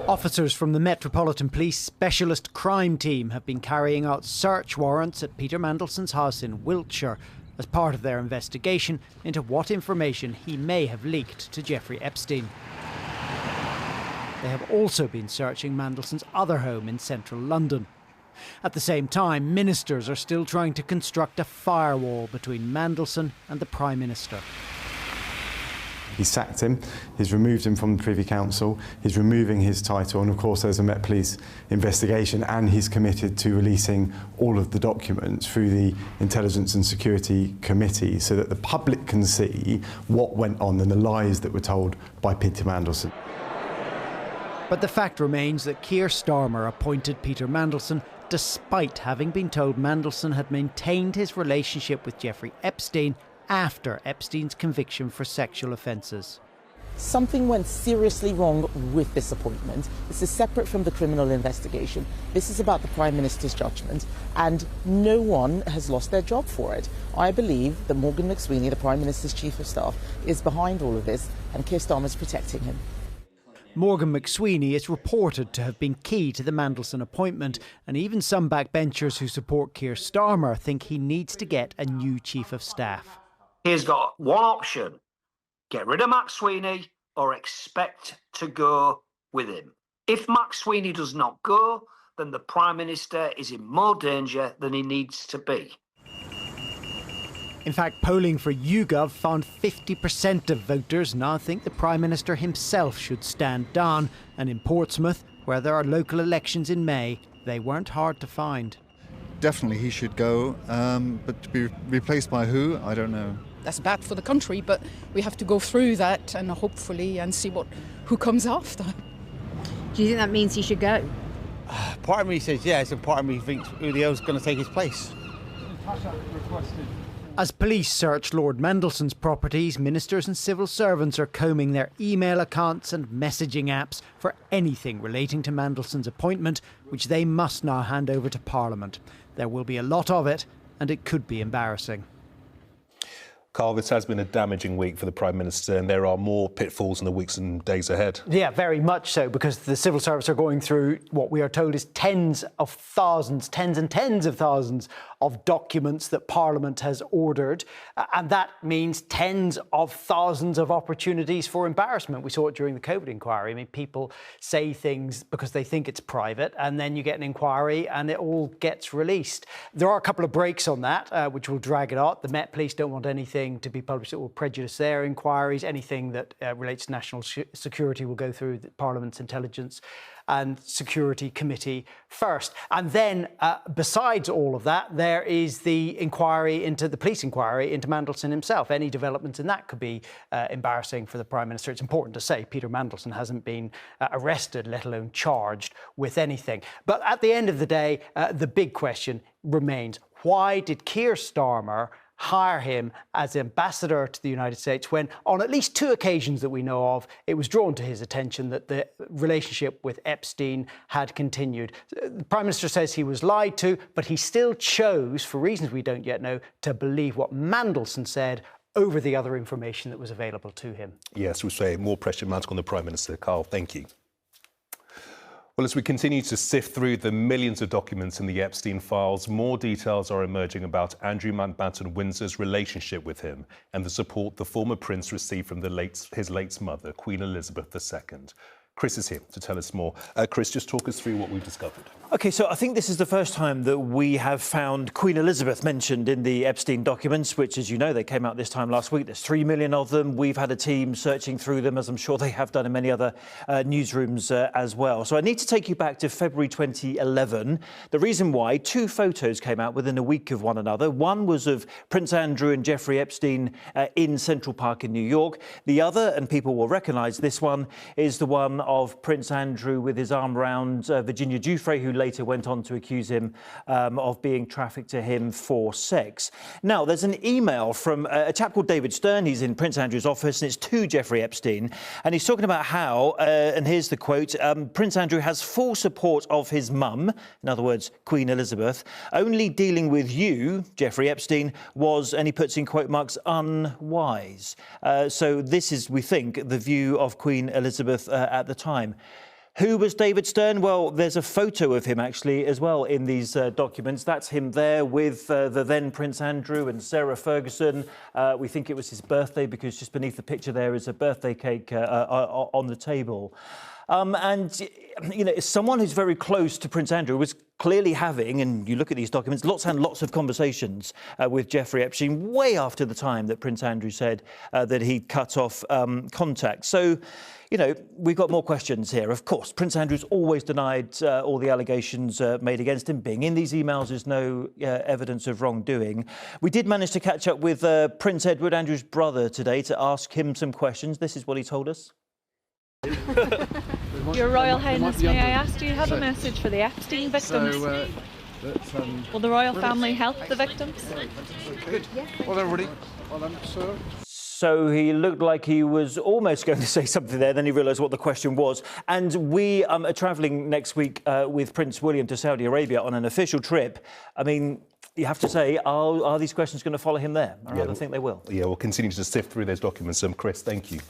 Officers from the Metropolitan Police Specialist Crime Team have been carrying out search warrants at Peter Mandelson's house in Wiltshire as part of their investigation into what information he may have leaked to Jeffrey Epstein. They have also been searching Mandelson's other home in central London. At the same time, ministers are still trying to construct a firewall between Mandelson and the Prime Minister. He's sacked him, he's removed him from the Privy Council, he's removing his title, and of course there's a Met Police investigation, and he's committed to releasing all of the documents through the Intelligence and Security Committee so that the public can see what went on and the lies that were told by Peter Mandelson. But the fact remains that Keir Starmer appointed Peter Mandelson despite having been told Mandelson had maintained his relationship with Jeffrey Epstein after Epstein's conviction for sexual offences. Something went seriously wrong with this appointment. This is separate from the criminal investigation. This is about the Prime Minister's judgment, and no one has lost their job for it. I believe that Morgan McSweeney, the Prime Minister's Chief of Staff, is behind all of this, and Keir Starmer is protecting him. Morgan McSweeney is reported to have been key to the Mandelson appointment, and even some backbenchers who support Keir Starmer think he needs to get a new Chief of Staff. He's got one option: get rid of McSweeney or expect to go with him. If McSweeney does not go, then the Prime Minister is in more danger than he needs to be. In fact, polling for YouGov found 50% of voters now think the Prime Minister himself should stand down. And in Portsmouth, where there are local elections in May, they weren't hard to find. Definitely he should go, but to be replaced by who, I don't know. That's bad for the country, but we have to go through that and hopefully see who comes after. Do you think that means he should go? Part of me says yes, and part of me thinks who else is going to take his place. As police search Lord Mandelsson's properties, ministers and civil servants are combing their email accounts and messaging apps for anything relating to Mandelson's appointment, which they must now hand over to Parliament. There will be a lot of it, and it could be embarrassing. Carl, this has been a damaging week for the Prime Minister, and there are more pitfalls in the weeks and days ahead. Yeah, very much so, because the civil service are going through what we are told is tens and tens of thousands of documents that Parliament has ordered. And that means tens of thousands of opportunities for embarrassment. We saw it during the COVID inquiry. I mean, people say things because they think it's private, and then you get an inquiry and it all gets released. There are a couple of breaks on that, which will drag it out. The Met Police don't want anything to be published that will prejudice their inquiries. Anything that relates to national security will go through the Parliament's Intelligence and Security Committee first. And then, besides all of that, there is the police inquiry into Mandelson himself. Any developments in that could be embarrassing for the Prime Minister. It's important to say Peter Mandelson hasn't been arrested, let alone charged with anything. But at the end of the day, the big question remains, why did Keir Starmer hire him as ambassador to the United States when, on at least two occasions that we know of, it was drawn to his attention that the relationship with Epstein had continued? The Prime Minister says he was lied to, but he still chose, for reasons we don't yet know, to believe what Mandelson said over the other information that was available to him. Yes, we say more pressure mounting on the Prime Minister. Carl, thank you. Well, as we continue to sift through the millions of documents in the Epstein Files, more details are emerging about Andrew Mountbatten Windsor's relationship with him and the support the former prince received from his late mother, Queen Elizabeth II. Chris is here to tell us more. Chris, just talk us through what we've discovered. OK, so I think this is the first time that we have found Queen Elizabeth mentioned in the Epstein documents, which, as you know, they came out this time last week. There's 3 million of them. We've had a team searching through them, as I'm sure they have done in many other newsrooms as well. So I need to take you back to February 2011. The reason why, 2 photos came out within a week of one another. One was of Prince Andrew and Jeffrey Epstein in Central Park in New York. The other, and people will recognise this one, is the one of Prince Andrew with his arm around Virginia Giuffre, who later went on to accuse him of being trafficked to him for sex. Now, there's an email from a chap called David Stern. He's in Prince Andrew's office, and it's to Jeffrey Epstein. And he's talking about how, and here's the quote, Prince Andrew has full support of his mum, in other words, Queen Elizabeth. Only dealing with you, Jeffrey Epstein, was, and he puts in quote marks, unwise. So this is, we think, the view of Queen Elizabeth at the time. Who was David Stern? Well, there's a photo of him actually as well in these documents. That's him there with the then Prince Andrew and Sarah Ferguson. We think it was his birthday because just beneath the picture there is a birthday cake on the table. And, you know, someone who's very close to Prince Andrew was clearly having, and you look at these documents, lots and lots of conversations with Jeffrey Epstein way after the time that Prince Andrew said that he'd cut off contact. So, you know, we've got more questions here. Of course, Prince Andrew's always denied all the allegations made against him. Being in these emails is no evidence of wrongdoing. We did manage to catch up with Prince Edward, Andrew's brother, today to ask him some questions. This is what he told us. Your Royal Highness, may I ask, do you have a message for the Epstein victims? Will the royal family help the victims? Good. Well, everybody. Well done, sir. So he looked like he was almost going to say something there, then he realised what the question was. And we are travelling next week with Prince William to Saudi Arabia on an official trip. I mean, you have to say, are these questions going to follow him there? I rather think they will. Yeah, we'll continue to sift through those documents. Chris, thank you.